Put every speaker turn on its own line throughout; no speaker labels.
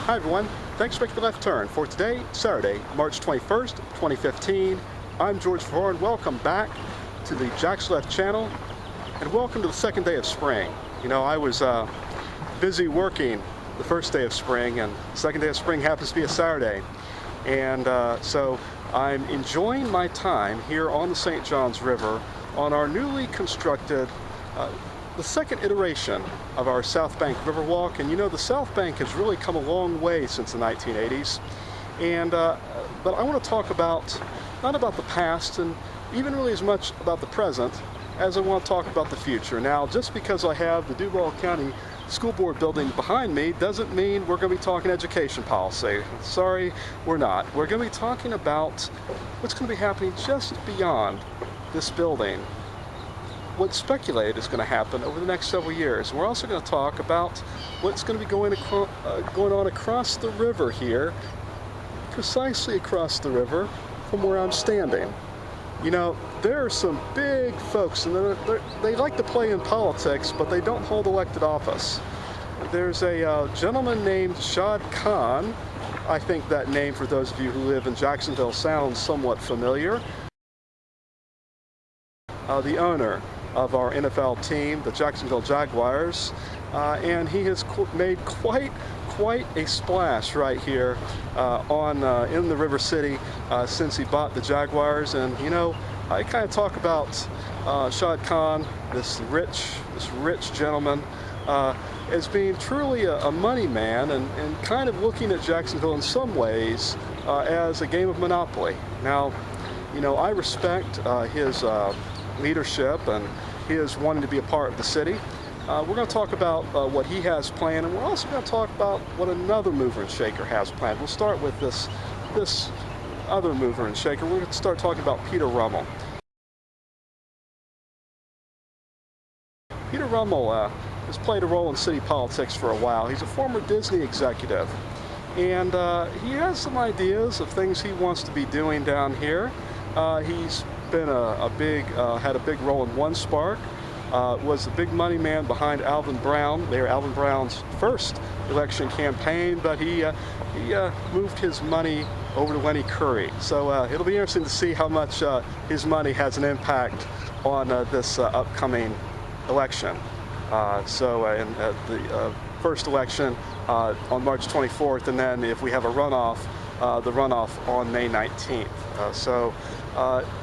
Hi everyone, thanks for making the left turn for today, Saturday, March 21st, 2015. I'm George Verhoorn. Welcome back to the Jacksonville channel and welcome to the second day of spring. You know, I was busy working the first day of spring, and the second day of spring happens to be a Saturday. And so I'm enjoying my time here on the St. Johns River on our newly constructed the second iteration of our Southbank Riverwalk. And you know, the Southbank has really come a long way since the 1980s. And but I want to talk about, not about the past and even really as much about the present as I want to talk about the future. Now, just because I have the Duval County School Board building behind me doesn't mean we're going to be talking education policy. Sorry, we're not. We're going to be talking about what's going to be happening just beyond this building, what's speculated is going to happen over the next several years. And we're also going to talk about what's going to be going on across the river here, precisely across the river from where I'm standing. You know, there are some big folks, and they like to play in politics, but they don't hold elected office. There's a gentleman named Shad Khan. I think that name, for those of you who live in Jacksonville, sounds somewhat familiar. The owner of our NFL team, the Jacksonville Jaguars, and he has made quite a splash right here in the River City since he bought the Jaguars. And you know, I kind of talk about Shad Khan, this rich gentleman, as being truly a money man, and kind of looking at Jacksonville in some ways as a game of Monopoly. Now, you know, I respect his leadership and his wanting to be a part of the city. We're going to talk about what he has planned, and we're also going to talk about what another mover and shaker has planned. We'll start with this other mover and shaker. We're going to start talking about Peter Rummel. Peter Rummel has played a role in city politics for a while. He's a former Disney executive, and he has some ideas of things he wants to be doing down here. He's been had a big role in One Spark, was the big money man behind Alvin Brown. They were Alvin Brown's first election campaign, but he moved his money over to Lenny Curry. So it'll be interesting to see how much his money has an impact on this upcoming election. In the first election on March 24th, and then if we have a runoff, the runoff on May 19th.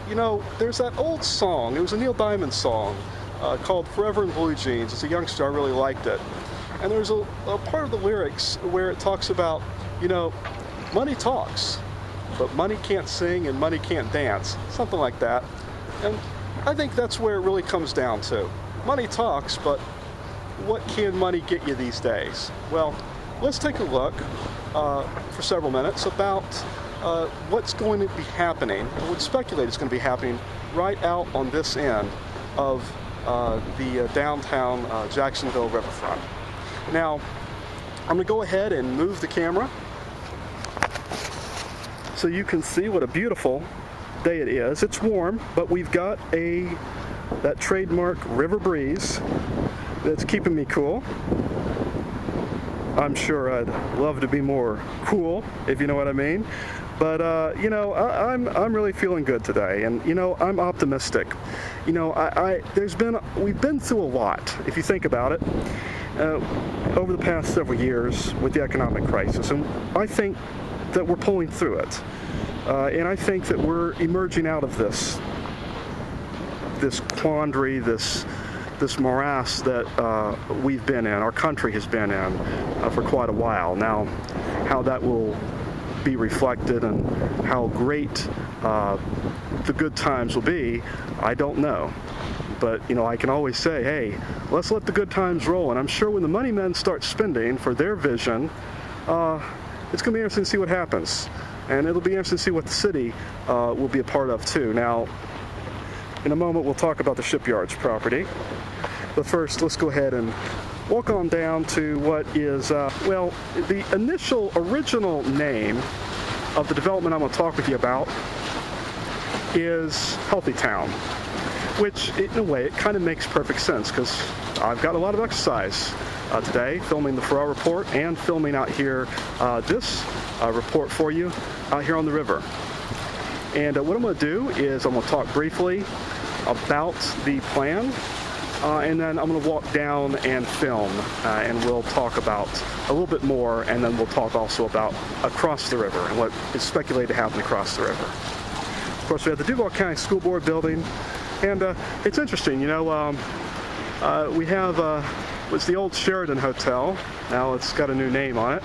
You know, there's that old song. It was a Neil Diamond song called Forever in Blue Jeans. As a youngster, I really liked it. And there's a part of the lyrics where it talks about, you know, money talks, but money can't sing and money can't dance. Something like that. And I think that's where it really comes down to. Money talks, but what can money get you these days? Well, let's take a look for several minutes about what's going to be happening, or what's speculated is going to be happening right out on this end of the downtown Jacksonville Riverfront. Now, I'm going to go ahead and move the camera so you can see what a beautiful day it is. It's warm, but we've got that trademark river breeze that's keeping me cool. I'm sure I'd love to be more cool, if you know what I mean. But you know, I'm really feeling good today, and you know, I'm optimistic. You know, we've been through a lot, if you think about it, over the past several years with the economic crisis, and I think that we're pulling through it, and I think that we're emerging out of this quandary, this morass that we've been in, our country has been in for quite a while. Now, how that will be reflected and how great the good times will be, I don't know. but you know, I can always say, hey, let's let the good times roll. And I'm sure when the money men start spending for their vision, it's going to be interesting to see what happens. And it'll be interesting to see what the city will be a part of too. Now, in a moment, we'll talk about the Shipyards property. But first, let's go ahead and walk on down to what is, well, the original name of the development I'm going to talk with you about is Healthy Town, which in a way it kind of makes perfect sense because I've got a lot of exercise today, filming the Farrar Report and filming out here this report for you out here on the river. And what I'm going to do is I'm going to talk briefly about the plan, and then I'm going to walk down and film, and we'll talk about a little bit more, and then we'll talk also about across the river and what is speculated to happen across the river. Of course, we have the Duval County School Board building, and it's interesting, you know, we have what's the old Sheridan Hotel. Now it's got a new name on it.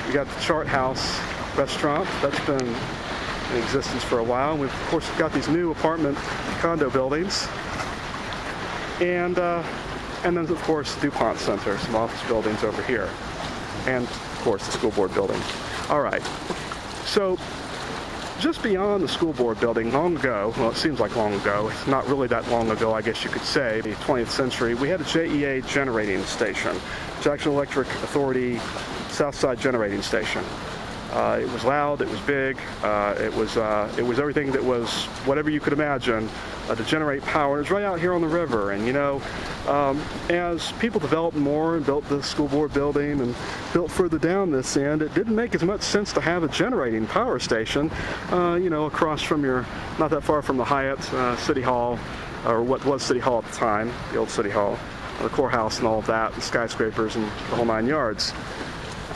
We got the Chart House restaurant that's been in existence for a while. And we've, of course, got these new apartment condo buildings. And then, of course, the DuPont Center, some office buildings over here. And, of course, the school board building. All right. So, just beyond the school board building, long ago, well, it seems like long ago, it's not really that long ago, I guess you could say, the 20th century, we had a JEA generating station, Jacksonville Electric Authority Southside Generating Station. It was loud, it was big, it was everything that was whatever you could imagine to generate power. It was right out here on the river, and you know, as people developed more and built the school board building and built further down this end, it didn't make as much sense to have a generating power station, you know, across from not that far from the Hyatt City Hall, or what was City Hall at the time, the old City Hall, the courthouse and all of that, the skyscrapers and the whole 9 yards.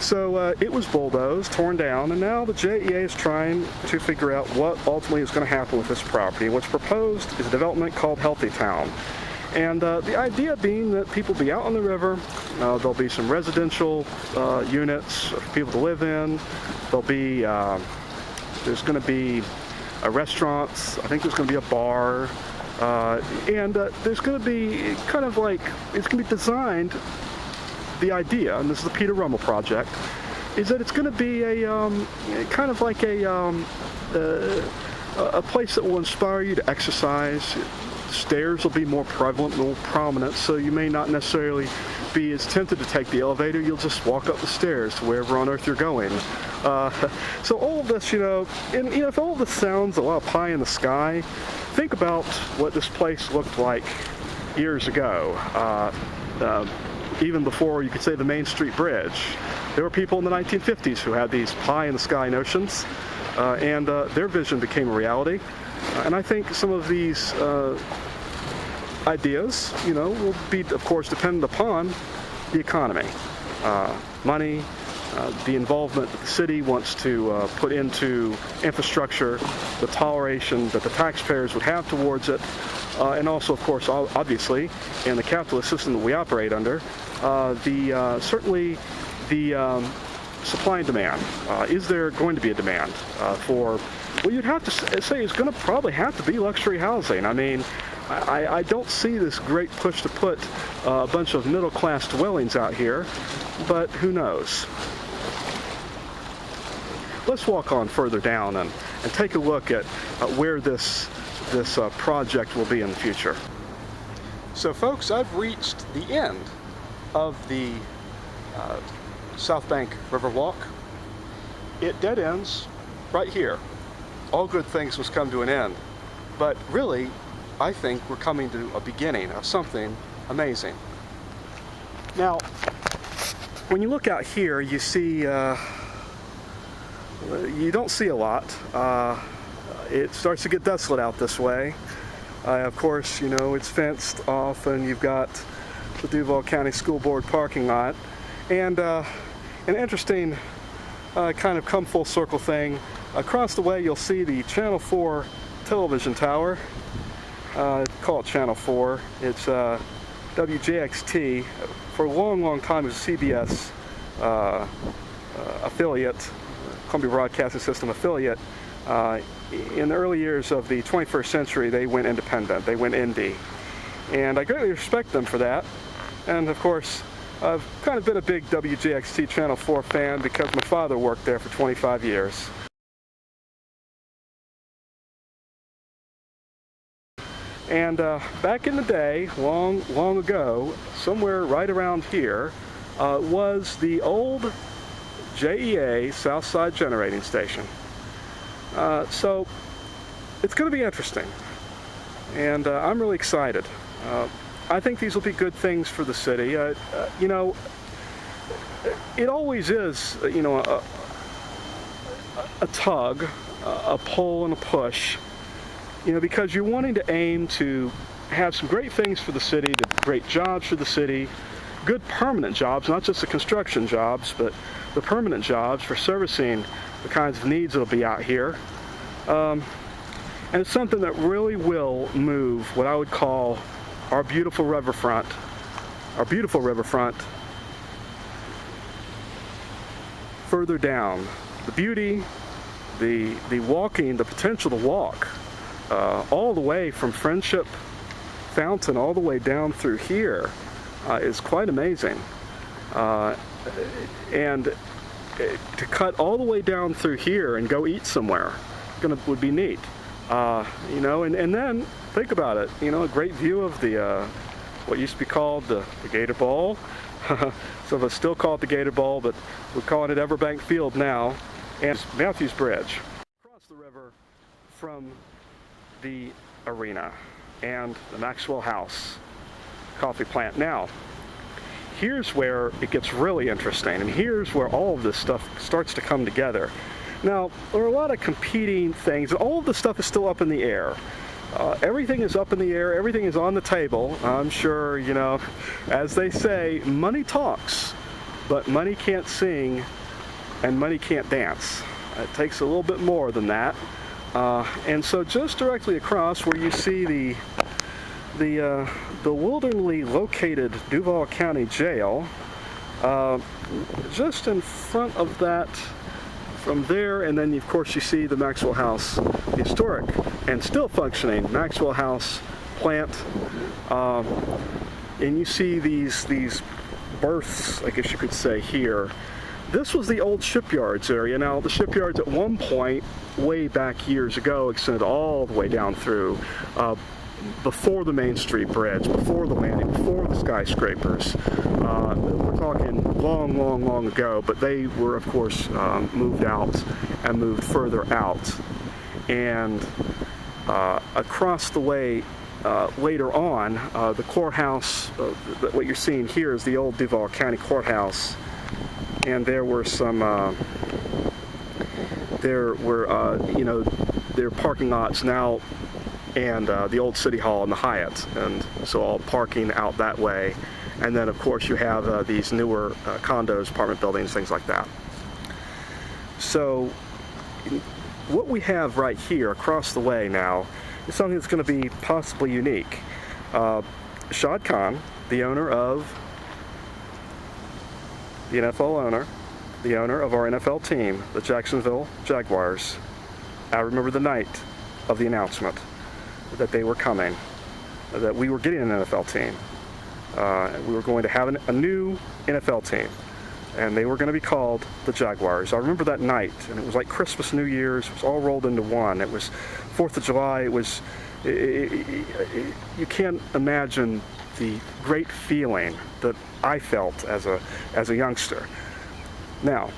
So it was bulldozed, torn down, and now the JEA is trying to figure out what ultimately is going to happen with this property. What's proposed is a development called Healthy Town. And the idea being that people be out on the river, there'll be some residential units for people to live in, there'll be, there's going to be a restaurant, I think there's going to be a bar, and there's going to be kind of like, it's going to be designed, the idea, and this is the Peter Rummel project, is that it's going to be a kind of like a place that will inspire you to exercise. Stairs will be more prevalent, more prominent, so you may not necessarily be as tempted to take the elevator. You'll just walk up the stairs to wherever on earth you're going. So all of this, you know, and you know, if all of this sounds a lot of pie in the sky, think about what this place looked like years ago. Even before you could say the Main Street Bridge. There were people in the 1950s who had these pie-in-the-sky notions, and their vision became a reality. And I think some of these ideas, you know, will be, of course, dependent upon the economy, money, the involvement that the city wants to put into infrastructure, the toleration that the taxpayers would have towards it, and also, of course, obviously, in the capitalist system that we operate under, certainly the supply and demand. Is there going to be a demand for, well, you'd have to say it's going to probably have to be luxury housing. I mean, I don't see this great push to put a bunch of middle-class dwellings out here, but who knows? Let's walk on further down and take a look at where this project will be in the future. So folks, I've reached the end of the Southbank Riverwalk. It dead ends right here. All good things must come to an end. But really, I think we're coming to a beginning of something amazing. Now, when you look out here, you see, you don't see a lot. It starts to get desolate out this way. Of course, you know, it's fenced off, and you've got the Duval County School Board parking lot. And an interesting kind of come full circle thing. Across the way, you'll see the Channel 4 television tower. Call it Channel 4. It's WJXT. For a long, long time, it was a CBS affiliate, Columbia Broadcasting System affiliate. In the early years of the 21st century, they went independent. They went indie. And I greatly respect them for that. And of course, I've kind of been a big WGXT Channel 4 fan because my father worked there for 25 years. And back in the day, long ago, somewhere right around here, was the old JEA Southside Generating Station. So it's going to be interesting, and I'm really excited. I think these will be good things for the city. You know, it always is, you know, a tug, a pull and a push, you know, because you're wanting to aim to have some great things for the city, great jobs for the city, good permanent jobs, not just the construction jobs, but the permanent jobs for servicing the kinds of needs that'll be out here. And it's something that really will move what I would call our beautiful riverfront further down. The beauty, the walking, the potential to walk all the way from Friendship Fountain all the way down through here is quite amazing. And to cut all the way down through here and go eat somewhere would be neat. You know, and then think about it, you know, a great view of the what used to be called the Gator Bowl. Some of us still call it the Gator Bowl, but we're calling it Everbank Field now, and Matthews Bridge. Across the river from the arena and the Maxwell House coffee plant. Now, here's where it gets really interesting, and here's where all of this stuff starts to come together. Now, there are a lot of competing things. All of the stuff is still up in the air. Everything is up in the air. Everything is on the table. I'm sure, you know, as they say, money talks, but money can't sing and money can't dance. It takes a little bit more than that. And so just directly across where you see the wildernessly located Duval County Jail, just in front of that, from there, and then of course you see the Maxwell House, the historic and still functioning Maxwell House plant, and you see these berths, I guess you could say, here. This was the old Shipyards area. Now the Shipyards at one point, way back years ago, extended all the way down through before the Main Street Bridge, before the landing, before the skyscrapers. We're talking long ago, but they were, of course, moved out and moved further out. And across the way, later on, the courthouse, what you're seeing here is the old Duval County Courthouse. And there were some, you know, there are parking lots now, and the old City Hall and the Hyatt, and so all parking out that way. And then of course you have these newer condos, apartment buildings, things like that. So what we have right here across the way now is something that's going to be possibly unique. Shad Khan, the owner of the NFL owner, the owner of our NFL team, the Jacksonville Jaguars, I remember the night of the announcement that they were coming, that we were getting an NFL team. We were going to have a new NFL team, and they were going to be called the Jaguars. I remember that night, and it was like Christmas, New Year's. It was all rolled into one. It was 4th of July. It was, you can't imagine the great feeling that I felt as a youngster. Now,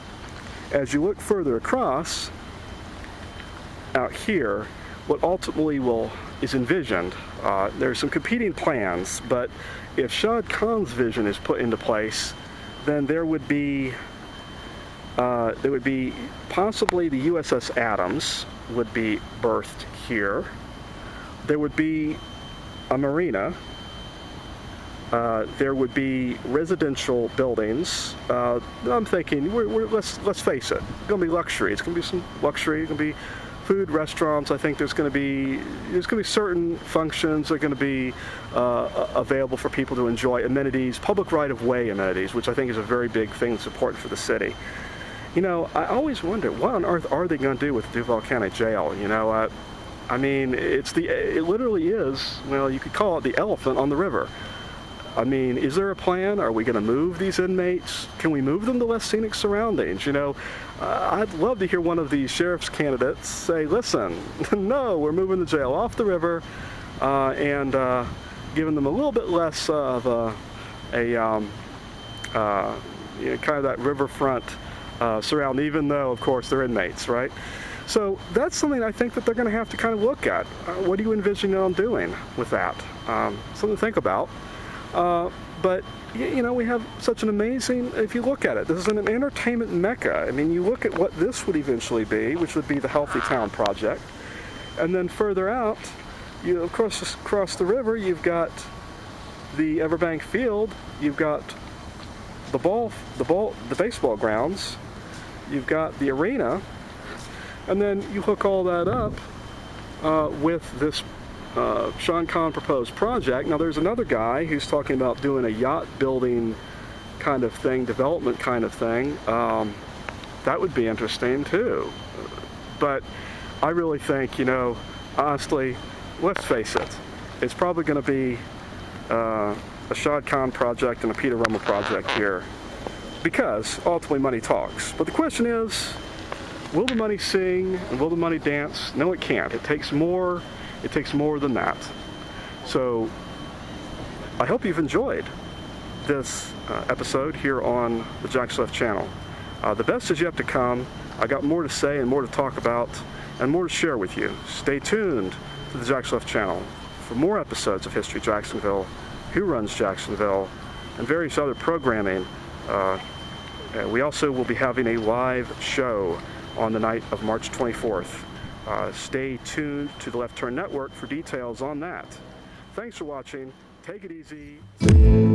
as you look further across, out here, what ultimately is envisioned, there's some competing plans, but if Shad Khan's vision is put into place, then there would be possibly the USS Adams would be berthed here. There would be a marina. There would be residential buildings. I'm thinking, let's face it, it's going to be luxury. It's going to be some luxury. It's going to be food, restaurants. I think there's going to be certain functions that are going to be available for people to enjoy. Amenities, public right-of-way amenities, which I think is a very big thing that's important for the city. you know, I always wonder, what on earth are they going to do with the Duval County Jail? You know, I mean, it literally is, well, you could call it the elephant on the river. I mean, is there a plan? Are we going to move these inmates? Can we move them to less scenic surroundings? You know, I'd love to hear one of these sheriff's candidates say, listen, no, we're moving the jail off the river and giving them a little bit less of you know, kind of that riverfront surround, even though, of course, they're inmates, right? So that's something I think that they're going to have to kind of look at. What do you envision them doing with that? Something to think about. But, you know, we have such an amazing, if you look at it, this is an entertainment mecca. I mean, you look at what this would eventually be, which would be the Healthy Town Project. And then further out, you across the river, you've got the Everbank Field, you've got the baseball grounds, you've got the arena, and then you hook all that up with this Sean Kahn proposed project. Now there's another guy who's talking about doing a yacht building kind of thing, development kind of thing. That would be interesting too. But I really think, you know, honestly, let's face it, it's probably going to be a Shad Khan project and a Peter Rummel project here, because ultimately money talks. But the question is, will the money sing and will the money dance? No, it can't. It takes more. It takes more than that. So I hope you've enjoyed this episode here on the Jack's Left channel. The best is yet to come. I got more to say and more to talk about and more to share with you. Stay tuned to the Jack's Left channel for more episodes of History Jacksonville, Who Runs Jacksonville, and various other programming. We also will be having a live show on the night of March 24th. Stay tuned to the Left Turn Network for details on that. Thanks for watching. Take it easy.